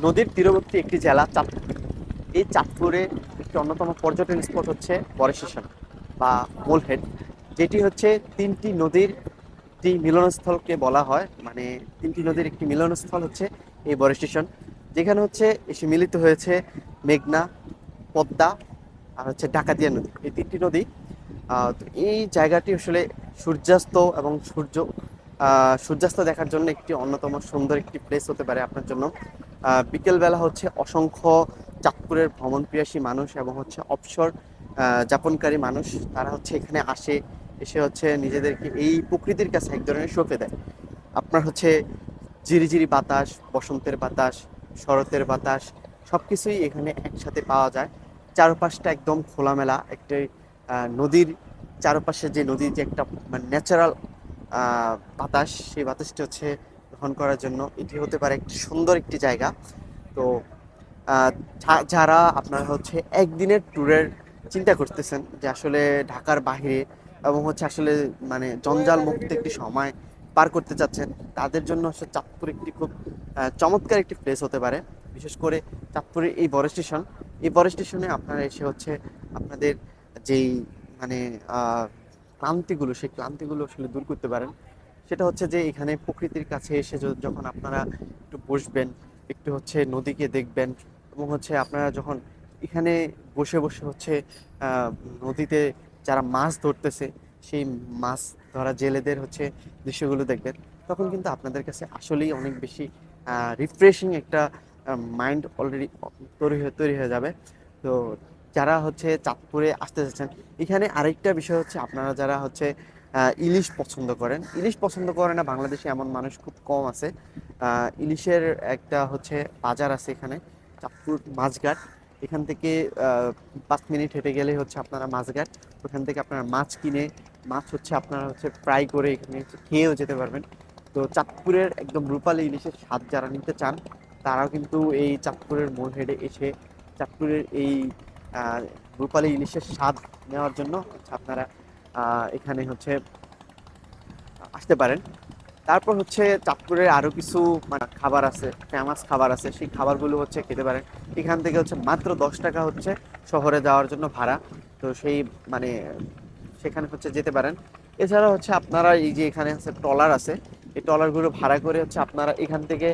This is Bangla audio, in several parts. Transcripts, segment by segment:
নদীর তীরবর্তী একটি জেলা চাঁদপুর। এই চাঁদপুরে একটি অন্যতম পর্যটন স্পট হচ্ছে বড় স্টেশন বা মোলহেড, যেটি হচ্ছে তিনটি নদীর একটি মিলনস্থলকে বলা হয়। মানে তিনটি নদীর একটি মিলনস্থল হচ্ছে এই বড় স্টেশন, যেখানে হচ্ছে এসে মিলিত হয়েছে মেঘনা, পদ্মা আর হচ্ছে ডাকাতিয়া নদী, এই তিনটি নদী। তো এই জায়গাটি আসলে সূর্যাস্ত এবং সূর্যাস্ত দেখার জন্য একটি অন্যতম সুন্দর একটি প্লেস হতে পারে আপনার জন্য। বিকেলবেলা হচ্ছে অসংখ্য চাঁদপুরের ভ্রমণ পিয়াসী মানুষ এবং হচ্ছে অবসর যাপনকারী মানুষ, তারা হচ্ছে এখানে আসে, এসে হচ্ছে নিজেদেরকে এই প্রকৃতির কাছে এক ধরনের সঁপে দেয়। আপনার হচ্ছে ঝিরিঝিরি বাতাস, বসন্তের বাতাস, শরতের বাতাস, সব কিছুই এখানে একসাথে পাওয়া যায়। চারপাশটা একদম খোলামেলা একটি নদীর চারপাশে, যে নদীর যে একটা মানে ন্যাচারাল বাতাস, সেই বাতাসটি হচ্ছে গ্রহণ করার জন্য এটি হতে পারে একটি সুন্দর একটি জায়গা। তো যারা আপনারা হচ্ছে একদিনের ট্যুরের চিন্তা করতেছেন যে আসলে ঢাকার বাইরে এবং হচ্ছে আসলে মানে জঞ্জাল মুক্ত একটি সময় পার করতে চাচ্ছেন, তাদের জন্য হচ্ছে চাঁদপুর একটি খুব চমৎকার একটি প্লেস হতে পারে। বিশেষ করে চাঁদপুরের এই বড় স্টেশন, এই বড় স্টেশনে আপনারা এসে হচ্ছে আপনাদের যেই মানে ক্লান্তিগুলো, সেই ক্লান্তিগুলো আসলে দূর করতে পারেন। সেটা হচ্ছে যে এখানে প্রকৃতির কাছে এসে যখন আপনারা একটু বসবেন, একটু হচ্ছে নদীকে দেখবেন, এবং হচ্ছে আপনারা যখন এখানে বসে বসে হচ্ছে আহ, নদীতে যারা মাছ ধরতেছে, সেই মাছ ধরা জেলেদের হচ্ছে দৃশ্যগুলো দেখবেন, তখন কিন্তু আপনাদের কাছে আসলেই অনেক বেশি রিফ্রেশিং একটা মাইন্ড অলরেডি তৈরি হয়ে যাবে। তো যারা হচ্ছে চাঁদপুরে আসতে চাচ্ছেন, এখানে আরেকটা বিষয় হচ্ছে আপনারা যারা হচ্ছে ইলিশ পছন্দ করেন, ইলিশ পছন্দ করে না বাংলাদেশে এমন মানুষ খুব কম আছে। ইলিশের একটা হচ্ছে বাজার আছে এখানে, চাঁদপুর মাছঘাট। এখান থেকে 5 মিনিট হেঁটে গেলে হচ্ছে আপনারা মাছঘাট। ওখান থেকে আপনারা মাছ কিনে, মাছ হচ্ছে আপনারা হচ্ছে ফ্রাই করে এখানে হচ্ছে খেয়েও যেতে পারবেন। তো চাঁদপুরের একদম রূপালী ইলিশের স্বাদ যারা নিতে চান, তারাও কিন্তু এই চাঁদপুরের মোড়-হেডে এসে চাঁদপুরের এই আহ, রূপালী ইলিশের স্বাদ নেওয়ার জন্য হচ্ছে আপনারা এখানে হচ্ছে আসতে পারেন। তারপর হচ্ছে চাঁদপুরের আরো কিছু মানে খাবার আছে, ফেমাস খাবার আছে, সেই খাবারগুলো হচ্ছে খেতে পারেন। এখান থেকে হচ্ছে মাত্র 10 টাকা হচ্ছে শহরে যাওয়ার জন্য ভাড়া। তো সেই মানে সেখানে হচ্ছে যেতে পারেন। এছাড়া হচ্ছে আপনারা এই যে এখানে আছে ট্রলার আছে, এই ট্রলারগুলো ভাড়া করে হচ্ছে আপনারা এখান থেকে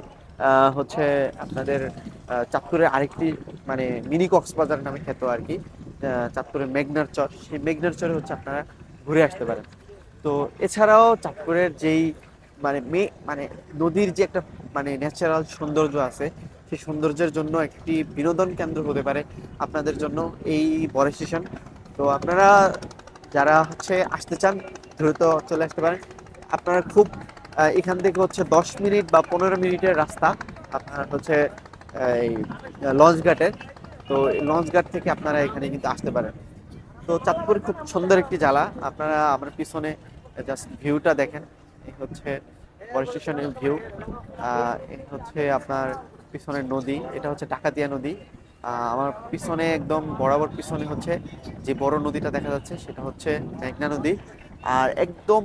হচ্ছে আপনাদের চাঁদপুরের আরেকটি মানে মিনি কক্সবাজার নামে খ্যাত আর কি, চাঁদপুরের মেঘনার চর, সেই মেঘনার চরে হচ্ছে আপনারা ঘুরে আসতে পারেন। তো এছাড়াও চাঁদপুরের যেই মানে নদীর যে একটা মানে ন্যাচারাল সৌন্দর্য আছে, সেই সৌন্দর্যের জন্য একটি বিনোদন কেন্দ্র হতে পারে আপনাদের জন্য এই বড় স্টেশন। তো আপনারা যারা হচ্ছে আসতে চান, দ্রুত চলে আসতে পারেন। আপনারা খুব এখান থেকে হচ্ছে 10 মিনিট বা 15 মিনিটের রাস্তা আপনার হচ্ছে এই লঞ্চ ঘাটের। তো এই লঞ্চ ঘাট থেকে আপনারা এখানে কিন্তু আসতে পারেন। তো চাঁদপুর খুব সুন্দর একটি জেলা। আপনারা আমার পিছনে জাস্ট ভিউটা দেখেন, এই হচ্ছে বড় স্টেশনের ভিউ। এই হচ্ছে আপনার পিছনের নদী, এটা হচ্ছে ডাকাতিয়া নদী। আমার পিছনে একদম বরাবর পিছনে হচ্ছে যে বড় নদীটা দেখা যাচ্ছে, সেটা হচ্ছে মেঘনা নদী। আর একদম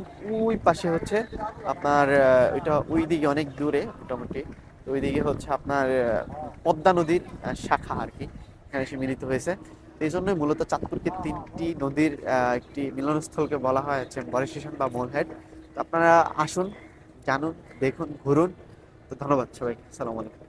ওই পাশে হচ্ছে আপনার ওইটা ওই দিকে অনেক দূরে মোটামুটি, তো ওইদিকে হচ্ছে আপনার পদ্মা নদীর শাখা আর কি, এখানে এসে মিলিত হয়েছে। তো এই জন্যই মূলত চাঁদপুরকে তিনটি নদীর একটি মিলনস্থলকে বলা হয় হচ্ছে বড় স্টেশন বা মোরহেড। তো আপনারা আসুন, জানুন, দেখুন, ঘুরুন। তো ধন্যবাদ সবাইকে, আসসালামু আলাইকুম।